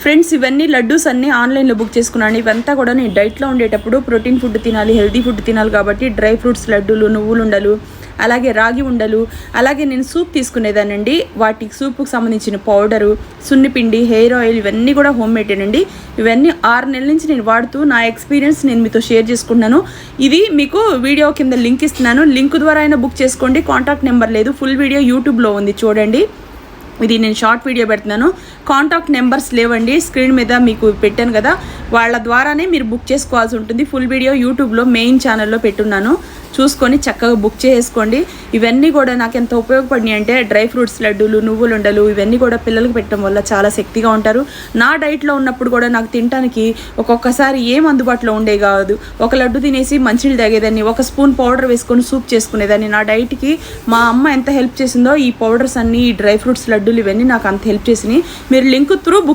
Friends ఇవన్నీ లడ్డూస్ అన్నీ ఆన్లైన్లో బుక్ చేసుకున్నాను. ఇవంతా కూడా నేను డైట్లో ఉండేటప్పుడు ప్రోటీన్ ఫుడ్ తినాలి, హెల్తీ ఫుడ్ తినాలి కాబట్టి డ్రై ఫ్రూట్స్ లడ్డూలు, నువ్వులు ఉండలు, అలాగే రాగి ఉండలు, అలాగే నేను సూప్ తీసుకునేదానండి. వాటికి సూప్కి సంబంధించిన పౌడరు, సున్నిపిండి, హెయిర్ ఆయిల్ ఇవన్నీ కూడా హోమ్ మేడేనండి. ఇవన్నీ 6 నెలల నుంచి నేను వాడుతూ నా ఎక్స్పీరియన్స్ నేను మీతో షేర్ చేసుకుంటున్నాను. ఇది మీకు వీడియో కింద లింక్ ఇస్తున్నాను. లింక్ ద్వారా అయినా బుక్ చేసుకోండి. కాంటాక్ట్ నెంబర్ లేదు, ఫుల్ వీడియో యూట్యూబ్లో ఉంది చూడండి. ఇది నేను షార్ట్ వీడియో పెడుతున్నాను. కాంటాక్ట్ నెంబర్స్ లేవండి, స్క్రీన్ మీద మీకు పెట్టాను కదా, వాళ్ళ ద్వారానే మీరు బుక్ చేసుకోవాల్సి ఉంటుంది. ఫుల్ వీడియో యూట్యూబ్లో మెయిన్ ఛానల్లో పెట్టున్నాను, చూసుకొని చక్కగా బుక్ చేసుకోండి. ఇవన్నీ కూడా నాకు ఎంత ఉపయోగపడినాయి అంటే డ్రై ఫ్రూట్స్ లడ్డూలు, నువ్వులు ఉండలు ఇవన్నీ కూడా పిల్లలకు పెట్టడం వల్ల చాలా శక్తిగా ఉంటారు. నా డైట్లో ఉన్నప్పుడు కూడా నాకు తినడానికి ఒక్కొక్కసారి ఏం అందుబాటులో ఉండే కాదు. ఒక లడ్డు తినేసి మంచినీళ్ళు తాగేదాన్ని, ఒక స్పూన్ పౌడర్ వేసుకొని సూప్ చేసుకునేదాన్ని. నా డైట్కి మా అమ్మ ఎంత హెల్ప్ చేసిందో ఈ పౌడర్స్ అన్నీ, ఈ డ్రై ఫ్రూట్స్ లడ్డూలు ఇవన్నీ నాకు అంత హెల్ప్ చేసినాయి. మీరు లింక్ త్రూ